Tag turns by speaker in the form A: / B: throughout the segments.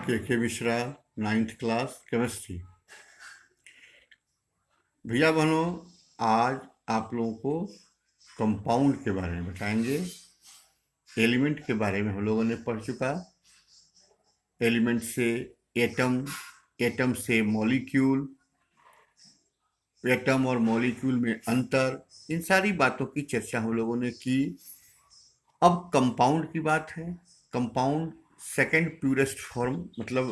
A: के Mishra, 9th class chemistry. भैया बहनों, आज आप लोगों को कंपाउंड के बारे में बताएंगे। एलिमेंट के बारे में हम लोगों ने पढ़ चुका। एलिमेंट से एटम, एटम से मॉलिक्यूल, एटम और मॉलिक्यूल में अंतर, इन सारी बातों की चर्चा हम लोगों ने की। अब कंपाउंड की बात है। कंपाउंड सेकंड प्यूरेस्ट फॉर्म, मतलब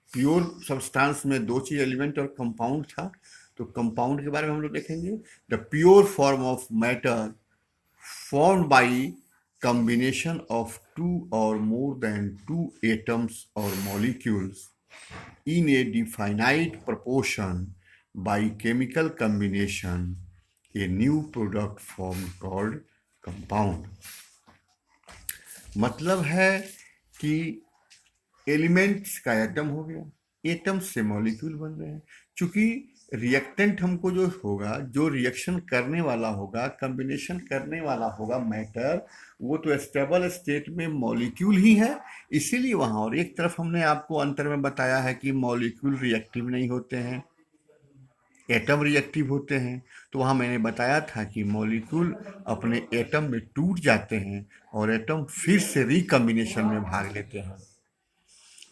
A: प्योर सब्सटेंस में दो चीज एलिमेंट और कंपाउंड था। तो कंपाउंड के बारे में हम लोग देखेंगे। The pure form of matter formed by combination of two or more than two atoms or molecules in a definite proportion by chemical combination, a new product formed called compound। मतलब है कि elements का atom हो गया, atom से molecule बन रहे हैं। चूंकि रिएक्टेंट हमको जो होगा, जो रिएक्शन करने वाला होगा, कॉम्बिनेशन करने वाला होगा मैटर, वो तो स्टेबल स्टेट में मॉलिक्यूल ही है, इसीलिए वहां। और एक तरफ हमने आपको अंतर में बताया है कि मॉलिक्यूल रिएक्टिव नहीं होते हैं, एटम रिएक्टिव होते हैं। तो वहाँ मैंने बताया था कि मॉलिक्यूल अपने एटम में टूट जाते हैं और एटम फिर से रिकॉम्बिनेशन में भाग लेते हैं।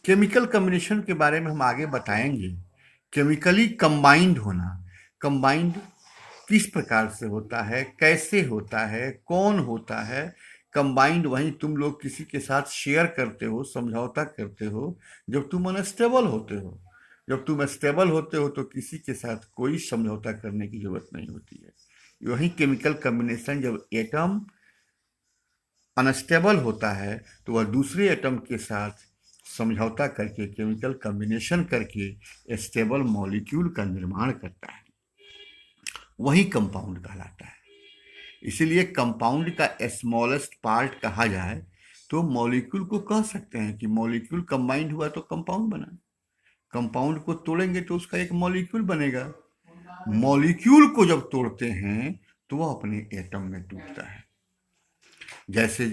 A: केमिकल कॉम्बिनेशन के बारे में हम आगे बताएंगे। केमिकली कंबाइंड होना, कंबाइंड किस प्रकार से होता है, कैसे होता है, कौन होता है। कंबाइंड वहीं तुम लोग किसी के साथ शेयर करते हो, समझौता करते हो जब तुम अनस्टेबल होते हो। जब तुम स्टेबल होते हो तो किसी के साथ कोई समझौता करने की जरूरत नहीं होती है। वही केमिकल कॉम्बिनेशन, जब एटम अनस्टेबल होता है तो वह दूसरे एटम के साथ समझौता करके, केमिकल कॉम्बिनेशन करके स्टेबल मॉलिक्यूल का निर्माण करता है, वही कंपाउंड कहलाता है। इसीलिए कंपाउंड का स्मॉलेस्ट पार्ट कहा जाए तो मॉलिक्यूल को कह सकते हैं कि मॉलिक्यूल कंबाइंड हुआ तो कंपाउंड बना। कंपाउंड को तोड़ेंगे तो उसका एक मॉलिक्यूल बनेगा। मॉलिक्यूल को जब तोड़ते हैं तो वह अपने एटम में टूटता है। जैसे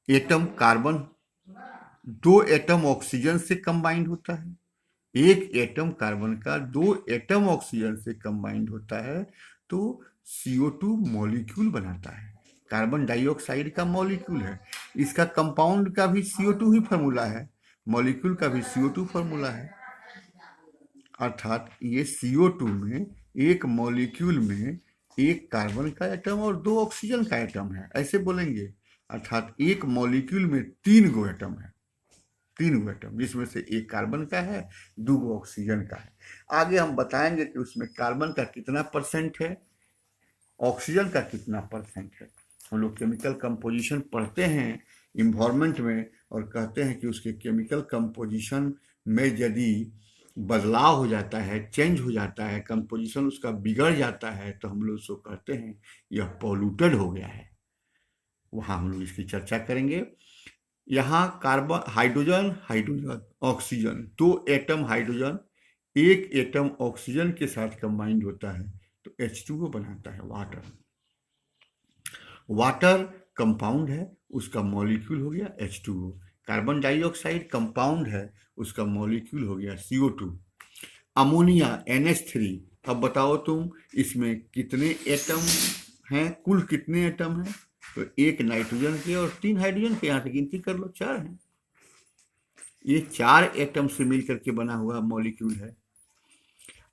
A: एटम कार्बन, दो एटम ऑक्सीजन से कंबाइंड होता है, एक एटम कार्बन का दो एटम ऑक्सीजन से कंबाइंड होता है तो CO2 मॉलिक्यूल बनाता है। कार्बन डाइऑक्साइड का मॉलिक्यूल है, इसका कंपाउंड का भी CO2 ही फॉर्मूला है, मॉलिक्यूल का भी CO2 फॉर्मूला है। अर्थात ये CO2 में, एक मॉलिक्यूल में एक कार्बन का एटम और दो ऑक्सीजन का एटम है, ऐसे बोलेंगे। अर्थात एक मॉलिक्यूल में 3 गो एटम है, 3 गो एटम, जिसमें से एक कार्बन का है, 2 गो ऑक्सीजन का है। आगे हम बताएंगे कि उसमें कार्बन का कितना परसेंट है, ऑक्सीजन का कितना परसेंट है। हम लोग केमिकल कंपोजिशन पढ़ते हैं इन्वायरमेंट में और कहते हैं कि उसके केमिकल कंपोजिशन में यदि बदलाव हो जाता है, चेंज हो जाता है, कंपोजिशन उसका बिगड़ जाता है, तो हम लोग उसको कहते हैं यह पॉल्यूटेड हो गया है। वहाँ हम लोग इसकी चर्चा करेंगे। यहाँ carbon, hydrogen, hydrogen, oxygen, 2 atom hydrogen, एक एटम ऑक्सीजन के साथ कंबाइंड होता है तो H2O बनाता है, वाटर। वाटर कंपाउंड है, उसका मॉलिक्यूल हो गया H2O। कार्बन डाइऑक्साइड कंपाउंड है, उसका मॉलिक्यूल हो गया CO2। अमोनिया NH3, अब बताओ तुम इसमें कितने एटम हैं, कुल कितने एटम हैं? तो एक नाइट्रोजन के और 3 हाइड्रोजन के, यहाँ से गिनती कर लो, 4 हैं। ये 4 एटम से मिलकर के बना हुआ मॉलिक्यूल है।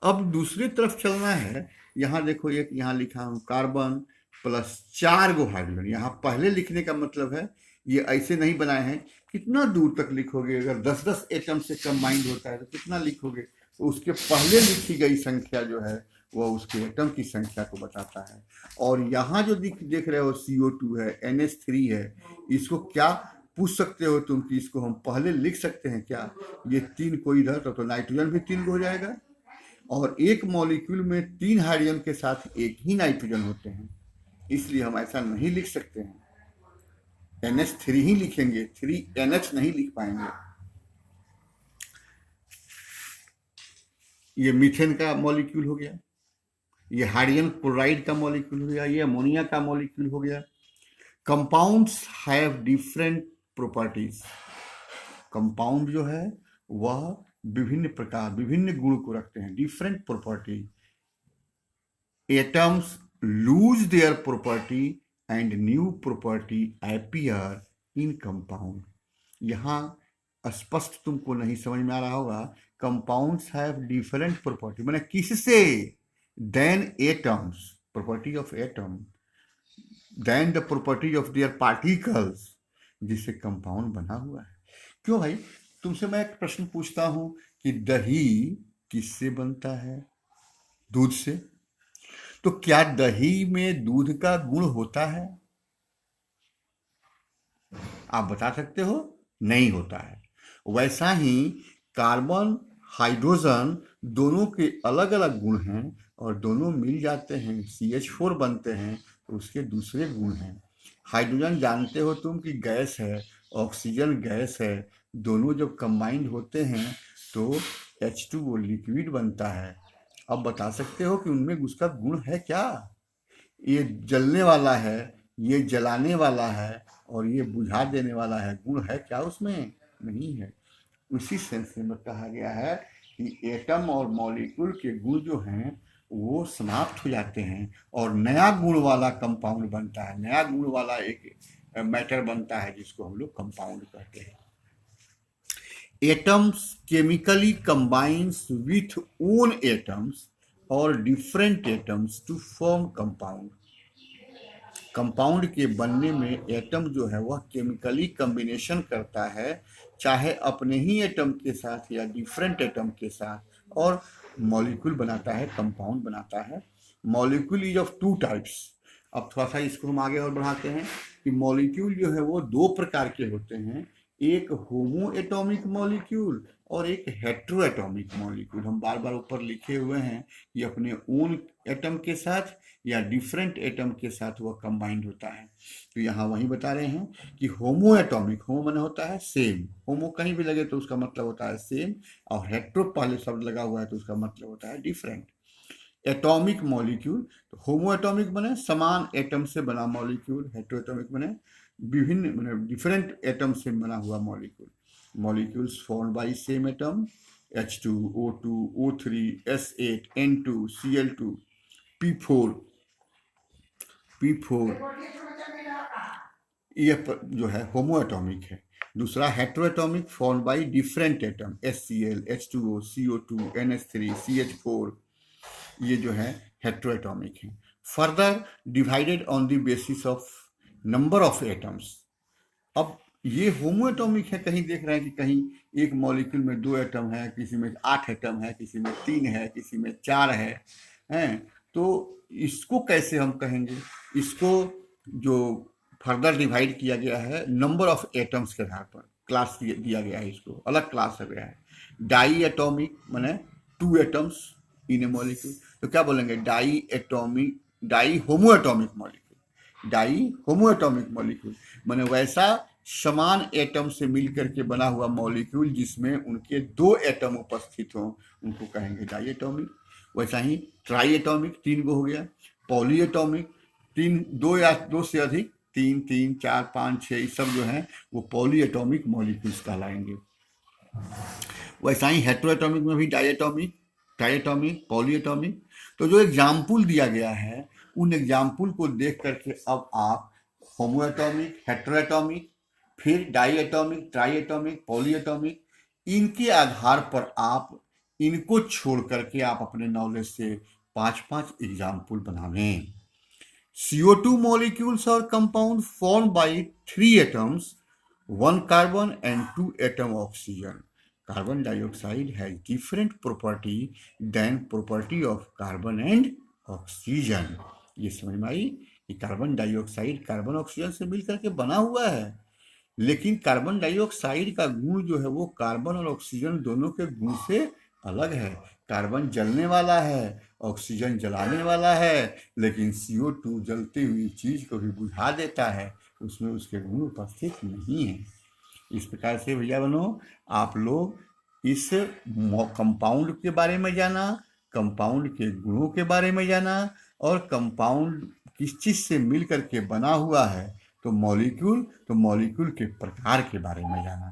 A: अब दूसरी तरफ चलना है। यहाँ देखो, एक यहाँ लिखा हूँ कार्बन प्लस 4 गो हाइड्रोजन। यहाँ पहले लिखने का मतलब है, ये ऐसे नहीं बनाए हैं। कितना दूर तक लिखोगे? अगर 10-10 एटम से कंबाइंड होता है तो कितना लिखोगे? तो उसके पहले लिखी गई संख्या जो है वह उसके एटम की संख्या को बताता है। और यहाँ जो देख रहे हो CO2 है, NH3 है, इसको क्या पूछ सकते हो तुम कि इसको हम पहले लिख सकते हैं क्या? ये 3 को इधर तो नाइट्रोजन भी 3 हो जाएगा। और एक मॉलिक्यूल में 3 हाइड्रोजन के साथ एक ही नाइट्रोजन होते हैं, इसलिए हम ऐसा नहीं लिख सकते हैं। NH3 ही लिखेंगे, 3NH नहीं लिख पाएंगे। ये मीथेन का मॉलिक्यूल हो गया, ये हाइड्रोजन क्लोराइड का मॉलिक्यूल हो गया, ये अमोनिया का मॉलिक्यूल हो गया। Compounds have different properties. Compound जो है वह विभिन्न प्रकार विभिन्न गुण को रखते हैं, different property. Atoms lose their property and new property appear in compound. यहाँ स्पष्ट तुमको नहीं समझ में आ रहा होगा, कंपाउंड्स हैव डिफरेंट प्रॉपर्टी, मैंने किससे, then atoms, property of atom, then the property of their particles, जिससे कंपाउंड बना हुआ है। क्यों भाई, तुमसे मैं एक प्रश्न पूछता हूं कि दही किससे बनता है? दूध से। तो क्या दही में दूध का गुण होता है? आप बता सकते हो? नहीं होता है। वैसा ही कार्बन हाइड्रोजन दोनों के अलग अलग गुण हैं और दोनों मिल जाते हैं CH4 बनते हैं, तो उसके दूसरे गुण हैं। हाइड्रोजन जानते हो तुम कि गैस है, ऑक्सीजन गैस है, दोनों जब कंबाइंड होते हैं तो H2O लिक्विड बनता है। अब बता सकते हो कि उनमें उसका गुण है क्या? ये जलने वाला है, ये जलाने वाला है और ये बुझा देने वाला है, गुण है क्या उसमें? नहीं है। उसी सेंस में कहा गया है कि एटम और मॉलिक्यूल के गुण जो हैं वो समाप्त हो जाते हैं और नया गुण वाला कंपाउंड बनता है, नया गुण वाला एक मैटर बनता है जिसको हम लोग कंपाउंड कहते हैं। Atoms chemically combines with own atoms or different atoms to form compound. Compound के बनने में एटम जो है वह केमिकली कम्बिनेशन करता है, चाहे अपने ही एटम के साथ या डिफरेंट एटम के साथ, और मॉलिक्यूल बनाता है, कंपाउंड बनाता है। Molecule is of two types. अब थोड़ा सा इसको हम आगे और बढ़ाते हैं कि मॉलिक्यूल जो है वो दो प्रकार के होते हैं, एक होमो एटॉमिक मॉलिक्यूल और एक हेट्रो एटॉमिक मॉलिक्यूल। हम बार बार ऊपर लिखे हुए हैं कि अपने ओन एटम के साथ या डिफरेंट एटम के साथ वह कंबाइंड होता है। तो यहाँ वही बता रहे हैं कि होमो एटॉमिक, होमो माने होता है सेम, होमो कहीं भी लगे तो उसका मतलब होता है सेम, और हेट्रो पहले शब्द लगा हुआ है तो उसका मतलब होता है डिफरेंट। एटॉमिक मॉलिक्यूल, तो होमो एटॉमिक बने समान एटम से बना मॉलिक्यूल, हेट्रो एटॉमिक बने विभिन्न माने डिफरेंट एटम से बना हुआ molecule. Molecules formed by same atom, H2, O2, O3, S8, N2, Cl2, P4 ये जो है होमो एटॉमिक है। दूसरा hetero atomic formed by different atom, HCl, H2O, CO2, NH3, CH4, ये जो है हेट्रो एटॉमिक है। Further divided on the basis of number of atoms. अब ये होमो एटॉमिक है, कहीं देख रहे हैं कि कहीं एक मॉलिक्यूल में 2 एटम है, किसी में 8 एटम है, किसी में 3 है, किसी में 4 है, हैं? तो इसको कैसे हम कहेंगे? इसको जो फर्दर डिवाइड किया गया है नंबर ऑफ एटम्स के आधार पर, क्लास दिया गया है, इसको अलग क्लास हो गया है। डाई एटॉमिक माने 2 एटम्स इन ए मॉलिक्यूल, तो क्या बोलेंगे? Diatomic, di homoatomic molecule. Di homoatomic molecule माने वैसा समान एटम से मिलकर के बना हुआ मॉलिक्यूल जिसमें उनके 2 एटम उपस्थित हों, उनको कहेंगे डाई एटॉमिक। वैसा ही ट्राई एटॉमिक 3 गो हो गया, पॉली एटॉमिक 3, 2 या 2 से अधिक, 3, 3, 4, 5, 6 ये सब जो हैं वो पॉली एटॉमिक मॉलिक्यूल्स कहलाएंगे। वैसा ही हेट्रो एटॉमिक में भी diatomic, triatomic, polyatomic. तो जो एग्जाम्पल दिया गया है उन एग्जाम्पल को देख करके अब आप होमो एटॉमिक, हेट्रो एटॉमिक, फिर diatomic, triatomic, polyatomic, इनके आधार पर आप इनको छोड़ करके आप अपने नॉलेज से 5-5 example बनावें। CO2 molecules are compound formed by 3 atoms, 1 carbon and 2 atom oxygen. Carbon dioxide has different property than property of carbon and oxygen. ये समझ में आई कि कार्बन डाइऑक्साइड कार्बन ऑक्सीजन से मिलकर के बना हुआ है, लेकिन कार्बन डाइऑक्साइड का गुण जो है वो कार्बन और ऑक्सीजन दोनों के गुण से अलग है। कार्बन जलने वाला है, ऑक्सीजन जलाने वाला है, लेकिन CO2 जलती हुई चीज को भी बुझा देता है, उसमें उसके गुण उपस्थित नहीं है। इस प्रकार से भैया बनो आप लोग इस कंपाउंड के बारे में जाना, कंपाउंड के गुणों के बारे में जाना, और कंपाउंड किस चीज से मिल करके बना हुआ है, तो मॉलिक्यूल के प्रकार के बारे में जाना।